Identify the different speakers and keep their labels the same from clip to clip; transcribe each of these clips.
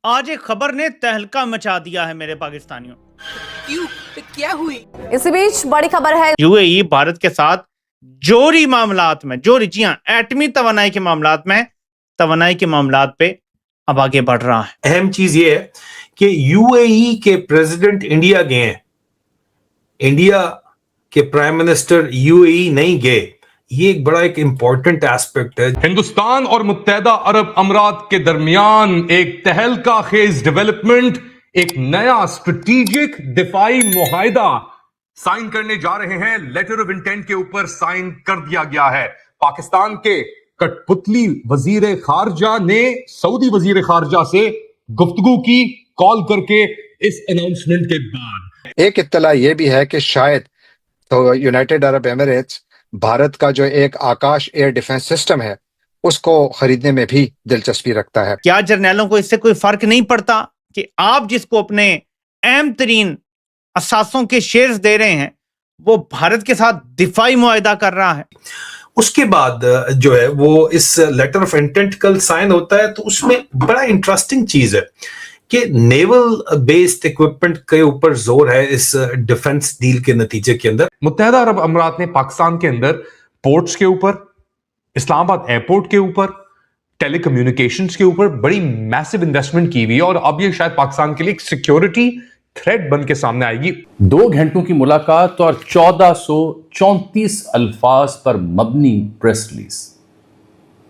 Speaker 1: आज एक खबर ने तहलका मचा दिया है मेरे पाकिस्तानियों।
Speaker 2: क्यों? क्या हुई?
Speaker 3: इसी बीच बड़ी खबर है,
Speaker 1: यूएई भारत के साथ जोरी मामलात में, जोरी जी हाँ, एटमी तवानाई के मामलात में, तवानाई के मामलात पे अब आगे बढ़ रहा है।
Speaker 4: अहम चीज ये है कि यूएई के प्रेसिडेंट इंडिया गए हैं, इंडिया के प्राइम मिनिस्टर यूएई नहीं गए। ये एक बड़ा एक इंपॉर्टेंट एस्पेक्ट है।
Speaker 5: हिंदुस्तान और मुत्तहदा अरब अमीरात के दरमियान एक तहलका खेज डेवलपमेंट, एक नया स्ट्रेटेजिक दिफाई मुआहिदा साइन करने जा रहे हैं। लेटर ऑफ इंटेंट के ऊपर साइन कर दिया गया है। पाकिस्तान के कठपुतली वजीर खारजा ने सऊदी वजीर खारजा से गुफ्तगू की कॉल करके इस अनाउंसमेंट के बाद।
Speaker 6: एक इत्तला यह भी है कि शायद तो यूनाइटेड अरब एमिरेट्स भारत का जो एक आकाश एयर डिफेंस सिस्टम है उसको खरीदने में भी दिलचस्पी रखता है।
Speaker 1: क्या जर्नैलों को इससे कोई फर्क नहीं पड़ता कि आप जिसको अपने अहम तरीन असासों के शेयर्स दे रहे हैं वो भारत के साथ दिफाई मुआहिदा कर रहा है?
Speaker 4: उसके बाद जो है वो इस लेटर ऑफ इंटेंट कल साइन होता है, तो उसमें बड़ा इंटरेस्टिंग चीज है कि नेवल बेस्ड इक्विपमेंट के ऊपर जोर है इस डिफेंस डील के नतीजे के अंदर।
Speaker 5: मुत्तहदा अरब अमीरात ने पाकिस्तान के अंदर पोर्ट्स के ऊपर, इस्लामाबाद एयरपोर्ट के ऊपर, टेलीकम्युनिकेशंस के ऊपर बड़ी मैसिव इन्वेस्टमेंट की हुई है और अब ये शायद पाकिस्तान के लिए एक सिक्योरिटी थ्रेट बन के सामने आएगी।
Speaker 7: 2 घंटों की मुलाकात और 1434 अल्फाज पर मबनी प्रेस रिलीज,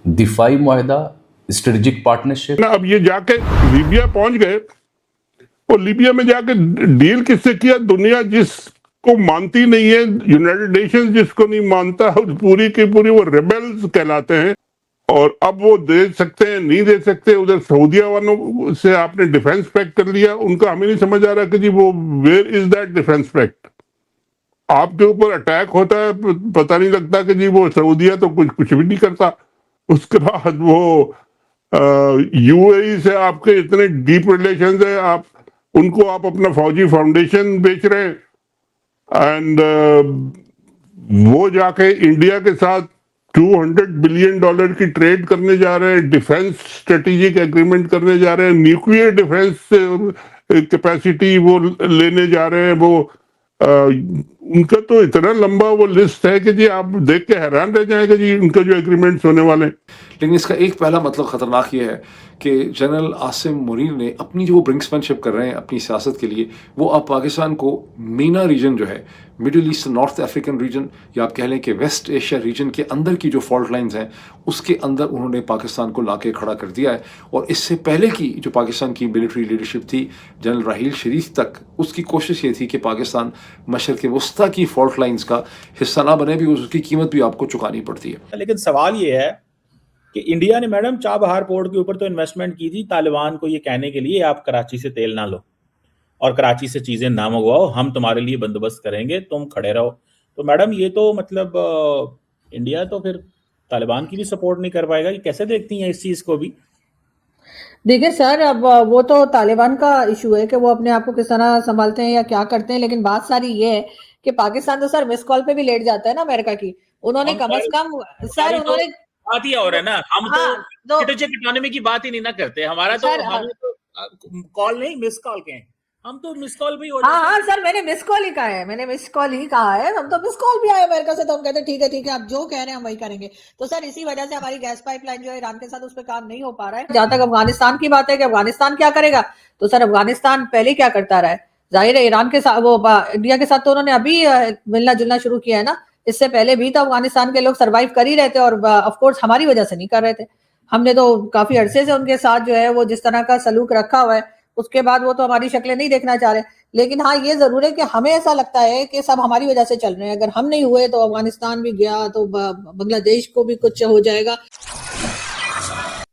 Speaker 7: दिफाई मुआहिदा, स्ट्रेटेजिक पार्टनरशिप।
Speaker 8: अब ये जाके लीबिया पहुंच गए और लीबिया में जाके डील किससे किया? दुनिया जिसको मानती नहीं है, यूनाइटेड नेशंस जिसको नहीं मानता, पूरी की पूरी वो रेबेल्स कहलाते हैं। और अब वो दे सकते हैं, नहीं दे सकते। उधर सऊदिया वालों से आपने डिफेंस पैक्ट कर लिया, उनका हमें नहीं समझ आ रहा कि जी वो where is that defence pact. आपके ऊपर अटैक होता है, पता नहीं लगता कि जी वो सऊदिया तो कुछ भी नहीं करता। उसके बाद वो यूएई से आपके इतने डीप रिलेशंस है, आप उनको आप अपना फौजी फाउंडेशन बेच रहे हैं। एंड वो जाके इंडिया के साथ $200 बिलियन की ट्रेड करने जा रहे हैं, डिफेंस स्ट्रेटेजिक एग्रीमेंट करने जा रहे हैं, न्यूक्लियर डिफेंस कैपेसिटी वो लेने जा रहे हैं। वो उनका तो इतना लंबा वो लिस्ट है कि जी आप देख के हैरान रह जाएंगे जी उनका जो एग्रीमेंट्स होने वाले हैं।
Speaker 9: लेकिन इसका एक पहला मतलब खतरनाक ये है कि जनरल आसिम मुनीर ने अपनी जो ब्रिंक्समैनशिप कर रहे हैं अपनी सियासत के लिए, वो अब पाकिस्तान को मीना रीजन जो है, middle east north African region, या आप कह लें कि वेस्ट एशिया रीजन के अंदर की जो फॉल्ट लाइंस हैं उसके अंदर उन्होंने पाकिस्तान को लाके खड़ा कर दिया है। और इससे पहले की जो पाकिस्तान की मिलिट्री लीडरशिप थी, जनरल राहील शरीफ तक, उसकी कोशिश ये थी कि पाकिस्तान मशरक़ वस्ता की फॉल्ट लाइंस का हिस्सा ना बने, भी उसकी कीमत भी आपको चुकानी पड़ती है।
Speaker 10: लेकिन सवाल ये है कि इंडिया ने मैडम चाबहार पोर्ट के ऊपर तो इन्वेस्टमेंट की थी तालिबान को ये कहने के लिए आप कराची से तेल ना लो और कराची से चीजें ना मंगवाओ, हम तुम्हारे लिए बंदोबस्त करेंगे, तुम खड़े रहो। तो मैडम ये तो मतलब इंडिया तो फिर तालिबान की भी सपोर्ट नहीं कर पाएगा। ये कैसे देखती हैं इस चीज को भी?
Speaker 11: देखिए सर, अब वो तो तालिबान का इशू है कि वो अपने आप को किस तरह संभालते हैं या क्या करते हैं, लेकिन बात सारी ये है कि पाकिस्तान तो सर मिस कॉल पे भी लेट जाता है ना अमेरिका की। उन्होंने कम से कम सर उन्होंने
Speaker 10: बात ही और है ना, हम तो स्ट्रेटेजिक इकोनॉमी की बात ही नहीं ना करते। हमारा तो हम तो कॉल नहीं मिस कॉल के हैं, हम तो मिस कॉल भी हो जाते हैं।
Speaker 11: हाँ सर, मैंने मिस कॉल ही कहा है, मैंने मिस कॉल ही कहा है। हम तो मिस कॉल भी आए अमेरिका से, तो हम कहते हैं ठीक है आप जो कह रहे हैं हम वही करेंगे। तो सर इसी वजह से हमारी गैस पाइपलाइन जो है ईरान के साथ, उस पर काम नहीं हो पा रहा है। जहां तक अफगानिस्तान की बात है कि अफगानिस्तान क्या करेगा, तो सर अफगानिस्तान पहले क्या करता रहा है? जाहिर है ईरान के साथ, वो इंडिया के साथ तो उन्होंने अभी मिलना जुलना शुरू किया है ना। इससे पहले भी तो अफगानिस्तान के लोग सरवाइव कर ही रहे थे, और ऑफकोर्स हमारी वजह से नहीं कर रहे थे। हमने तो काफी अरसे से उनके साथ जो है वो जिस तरह का सलूक रखा हुआ है, उसके बाद वो तो हमारी शक्लें नहीं देखना चाह रहे। लेकिन हाँ, ये जरूर है कि हमें ऐसा लगता है कि सब हमारी वजह से चल रहे हैं। अगर हम नहीं हुए तो अफगानिस्तान भी गया, तो बांग्लादेश को भी कुछ हो जाएगा।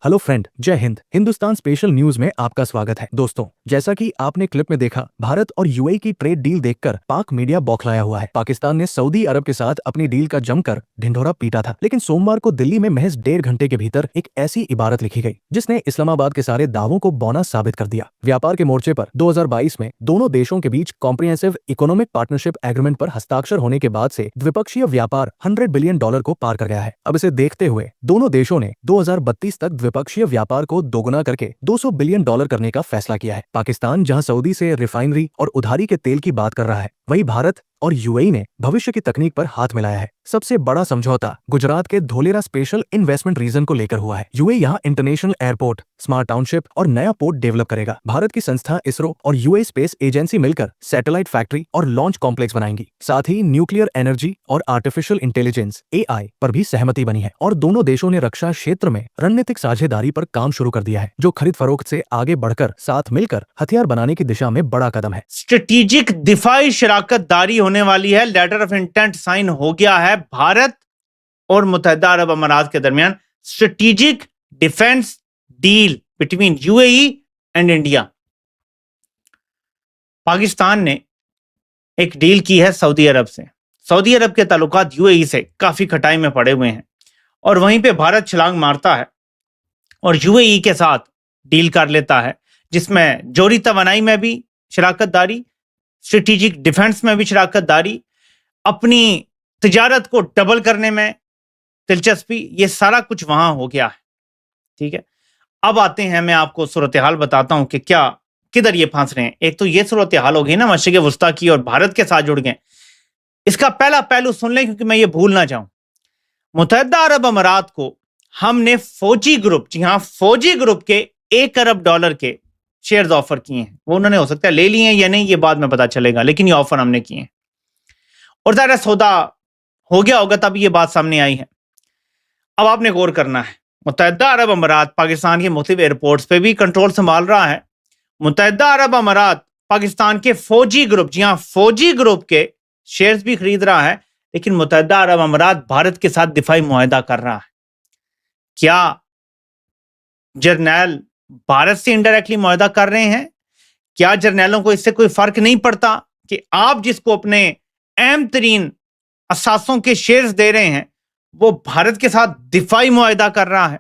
Speaker 12: हेलो फ्रेंड, जय हिंद। हिंदुस्तान स्पेशल न्यूज में आपका स्वागत है। दोस्तों, जैसा कि आपने क्लिप में देखा, भारत और यूएई की ट्रेड डील देखकर पाक मीडिया बौखलाया हुआ है। पाकिस्तान ने सऊदी अरब के साथ अपनी डील का जमकर ढिंढोरा पीटा था, लेकिन सोमवार को दिल्ली में महज 1.5 घंटे के भीतर एक ऐसी इबारत लिखी गई जिसने इस्लामाबाद के सारे दावों को बौना साबित कर दिया। व्यापार के मोर्चे पर 2022 में दोनों देशों के बीच कॉम्प्रिहेंसिव इकोनॉमिक पार्टनरशिप एग्रीमेंट पर हस्ताक्षर होने के बाद से द्विपक्षीय व्यापार $100 बिलियन को पार कर गया है। अब इसे देखते हुए दोनों देशों ने 2032 तक द्विपक्षीय व्यापार को दोगुना करके $200 बिलियन करने का फैसला किया है। पाकिस्तान जहां सऊदी से रिफाइनरी और उधारी के तेल की बात कर रहा है, वहीं भारत और यूएई ने भविष्य की तकनीक पर हाथ मिलाया है। सबसे बड़ा समझौता गुजरात के धोलेरा स्पेशल इन्वेस्टमेंट रीजन को लेकर हुआ है। यूएई यहाँ इंटरनेशनल एयरपोर्ट, स्मार्ट टाउनशिप और नया पोर्ट डेवलप करेगा। भारत की संस्था इसरो और यूएई स्पेस एजेंसी मिलकर सैटेलाइट फैक्ट्री और लॉन्च कॉम्प्लेक्स बनाएंगी। साथ ही न्यूक्लियर एनर्जी और आर्टिफिशियल इंटेलिजेंस (AI) पर भी सहमति बनी है और दोनों देशों ने रक्षा क्षेत्र में रणनीतिक साझेदारी पर काम शुरू कर दिया है, जो खरीद फरोख्त से आगे बढ़कर साथ मिलकर हथियार बनाने की दिशा में बड़ा कदम है।
Speaker 1: स्ट्रेटेजिक दिफाई शराकतदारी होने वाली है। लेटर ऑफ इंटेंट साइन हो गया है भारत और मुत्तहिदा अरब अमारात के दरमियान। Strategic defence deal between UAE and India. Pakistan ने एक डील की है सऊदी अरब से। सऊदी अरब के ताल्लुकात यूएई से काफी खटाई में पड़े हुए हैं और वहीं पे भारत छलांग मारता है और यूएई के साथ डील कर लेता है, जिसमें जोरी तवानाई में भी शराकतदारी, स्ट्रेटेजिक डिफेंस में भी शराकतदारी, अपनी तिजारत को डबल करने में दिलचस्पी, ये सारा कुछ वहां हो गया है। ठीक है, अब आते हैं, मैं आपको सूरत हाल बताता हूं कि क्या किधर ये फंस रहे हैं। एक तो ये सूरत हाल हो गई ना मशरिक़ वस्ता की और भारत के साथ जुड़ गए। इसका पहला पहलू सुन लें क्योंकि मैं ये भूल ना जाऊं। मुत्तहिदा अरब अमारात को हमने फौजी ग्रुप, जी हाँ फौजी ग्रुप के $1 अरब के शेयर्स ऑफर किए हैं। वो उन्होंने हो सकता है ले लिए हैं या नहीं, ये बाद में पता चलेगा, लेकिन ये ऑफर हमने किए हैं और ज़ाहिर सौदा हो गया होगा तब ये बात सामने आई है। अब आपने गौर करना है, मुत्तहिदा अरब अमारात पाकिस्तान के मुख्तलिफ एयरपोर्ट्स पे भी कंट्रोल संभाल रहा है। मुत्तहिदा अरब अमारात पाकिस्तान के फौजी ग्रुप, जी हाँ फौजी ग्रुप के शेयर्स भी खरीद रहा है, लेकिन मुत्तहिदा अरब अमारात भारत के साथ दिफाई मुआहदा कर रहा है। क्या जर्नैल भारत से इनडायरेक्टली मुआहदा कर रहे हैं? क्या जर्नैलों को इससे कोई फर्क नहीं पड़ता कि आप जिसको अपने अहम तरीन असासों के शेयर्स दे रहे हैं वो भारत के साथ दिफाई मुआहदा कर रहा है?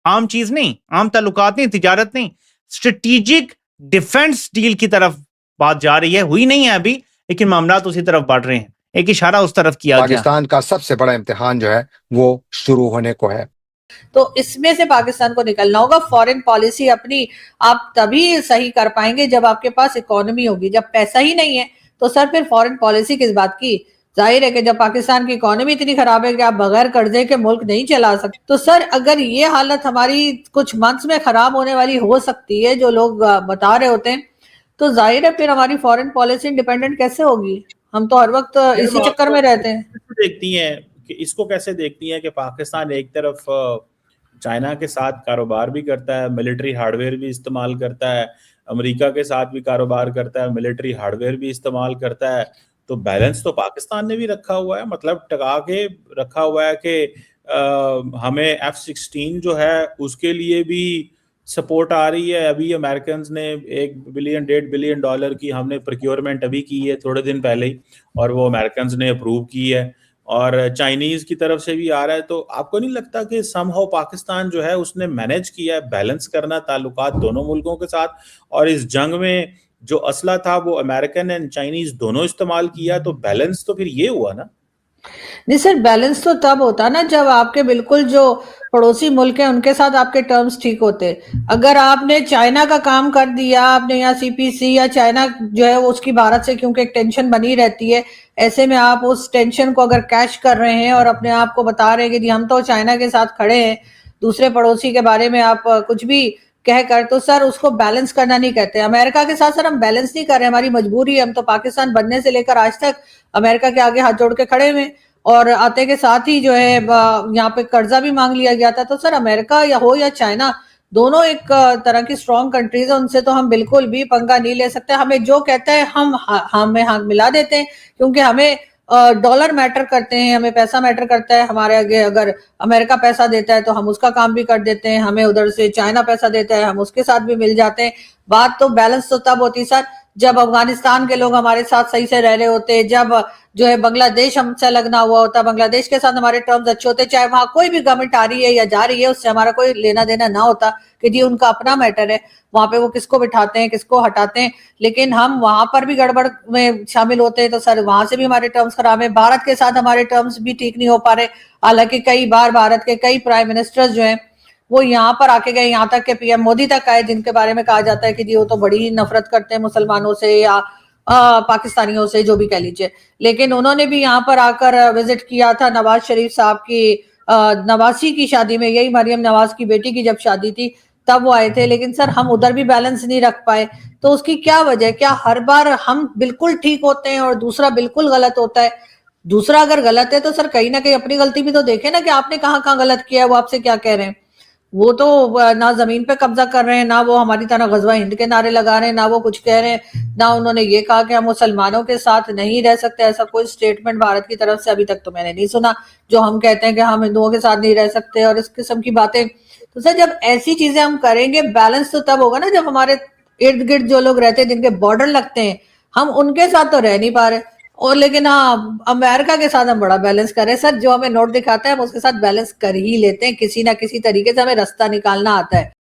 Speaker 1: आम चीज नहीं, आम ताल्लुकात नहीं, तिजारत नहीं, स्ट्रेटेजिक डिफेंस डील की तरफ बात जा रही है। हुई नहीं है अभी, लेकिन मामलात उसी तरफ बढ़ रहे हैं। एक इशारा उस तरफ किया गया।
Speaker 6: पाकिस्तान का सबसे बड़ा इम्तिहान जो है वो शुरू होने को है।
Speaker 11: तो इसमें से पाकिस्तान को निकलना होगा। फॉरेन पॉलिसी अपनी आप तभी सही कर पाएंगे जब आपके पास इकोनॉमी होगी। जब पैसा ही नहीं है तो सर फिर फॉरेन पॉलिसी किस बात की? जाहिर है कि जब पाकिस्तान की इकोनॉमी इतनी खराब है कि आप बगैर कर्जे के मुल्क नहीं चला सकते, तो सर अगर ये हालत हमारी कुछ मंथ्स में खराब होने वाली हो सकती है जो लोग बता रहे होते हैं, तो जाहिर है फिर हमारी फॉरेन पॉलिसी इंडिपेंडेंट कैसे होगी? हम तो हर वक्त इसी चक्कर में रहते हैं।
Speaker 10: देखती हैं कि इसको कैसे देखती हैं कि पाकिस्तान एक तरफ चाइना के साथ कारोबार भी करता है, मिलिट्री हार्डवेयर भी इस्तेमाल करता है, अमेरिका के साथ भी कारोबार करता है, मिलिट्री हार्डवेयर भी इस्तेमाल करता है, तो बैलेंस तो पाकिस्तान ने भी रखा हुआ है, मतलब टका के रखा हुआ है कि हमें F-16 जो है उसके लिए भी सपोर्ट आ रही है। अभी अमेरिकन ने $1 बिलियन $1.5 बिलियन की हमने प्रोक्योरमेंट अभी की है थोड़े दिन पहले ही, और वो अमेरिकन ने अप्रूव की है, और चाइनीज की तरफ से भी आ रहा है। तो आपको नहीं लगता कि समहाउ पाकिस्तान जो है उसने मैनेज किया है बैलेंस करना ताल्लुकात दोनों मुल्कों के साथ, और इस जंग में जो असला था वो अमेरिकन एंड चाइनीज दोनों इस्तेमाल किया, तो बैलेंस तो फिर ये हुआ ना?
Speaker 11: नहीं सर, बैलेंस तो तब होता ना जब आपके बिल्कुल जो पड़ोसी मुल्क हैं उनके साथ आपके टर्म्स ठीक होते। अगर आपने चाइना का काम कर दिया, आपने यहाँ CPC या चाइना जो है वो उसकी भारत से क्योंकि एक टेंशन बनी रहती है, ऐसे में आप उस टेंशन को अगर कैश कर रहे हैं और अपने आप को बता रहे हैं कि जी हम तो चाइना के साथ खड़े हैं, दूसरे पड़ोसी के बारे में आप कुछ भी कह कर, तो सर उसको बैलेंस करना नहीं कहते। अमेरिका के साथ सर हम बैलेंस नहीं कर रहे, हमारी मजबूरी है। हम तो पाकिस्तान बनने से लेकर आज तक अमेरिका के आगे हाथ जोड़ के खड़े हुए, और आते के साथ ही जो है यहाँ पे कर्जा भी मांग लिया गया था। तो सर अमेरिका या हो या चाइना, दोनों एक तरह की स्ट्रॉन्ग कंट्रीज है, उनसे तो हम बिल्कुल भी पंगा नहीं ले सकते। हमें जो कहता है हम हमें हाथ मिला देते हैं, क्योंकि हमें डॉलर मैटर करते हैं, हमें पैसा मैटर करता है। हमारे आगे अगर अमेरिका पैसा देता है तो हम उसका काम भी कर देते हैं, हमें उधर से चाइना पैसा देता है हम उसके साथ भी मिल जाते हैं। बात तो बैलेंस तो तब होती सर जब अफगानिस्तान के लोग हमारे साथ सही से रह रहे होते, जब जो है बांग्लादेश हमसे लगना हुआ होता, बांग्लादेश के साथ हमारे टर्म्स अच्छे होते, चाहे वहां कोई भी गवर्नमेंट आ रही है या जा रही है उससे हमारा कोई लेना देना ना होता कि जी उनका अपना मैटर है, वहां पे वो किसको बिठाते हैं किसको हटाते हैं। लेकिन हम वहां पर भी गड़बड़ में शामिल होते हैं तो सर वहां से भी हमारे टर्म्स खराब है। भारत के साथ हमारे टर्म्स भी ठीक नहीं हो पा रहे, हालांकि कई बार भारत के कई प्राइम मिनिस्टर्स जो है वो यहाँ पर आके गए, यहाँ तक के पीएम मोदी तक आए, जिनके बारे में कहा जाता है कि जी वो तो बड़ी ही नफरत करते हैं मुसलमानों से या पाकिस्तानियों से, जो भी कह लीजिए। लेकिन उन्होंने भी यहाँ पर आकर विजिट किया था नवाज शरीफ साहब की नवासी की शादी में, यही मरियम नवाज की बेटी की जब शादी थी तब वो आए थे। लेकिन सर हम उधर भी बैलेंस नहीं रख पाए, तो उसकी क्या वजह? क्या हर बार हम बिल्कुल ठीक होते हैं और दूसरा बिल्कुल गलत होता है? दूसरा अगर गलत है तो सर कहीं ना कहीं अपनी गलती भी तो देखे ना कि आपने कहाँ कहाँ गलत किया है। वो आपसे क्या कह रहे हैं? वो तो ना जमीन पे कब्जा कर रहे हैं, ना वो हमारी तरह गजवा हिंद के नारे लगा रहे हैं, ना वो कुछ कह रहे हैं, ना उन्होंने ये कहा कि हम मुसलमानों के साथ नहीं रह सकते। ऐसा कोई स्टेटमेंट भारत की तरफ से अभी तक तो मैंने नहीं सुना, जो हम कहते हैं कि हम हिंदुओं के साथ नहीं रह सकते और इस किस्म की बातें। तो सर जब ऐसी चीजें हम करेंगे, बैलेंस तो तब होगा ना जब हमारे इर्द गिर्द जो लोग रहते हैं, जिनके बॉर्डर लगते हैं, हम उनके साथ तो रह नहीं पा रहे। और लेकिन हाँ, अमेरिका के साथ हम बड़ा बैलेंस कर रहे हैं सर। जो हमें नोट दिखाता है हम उसके साथ बैलेंस कर ही लेते हैं, किसी ना किसी तरीके से हमें रास्ता निकालना आता है।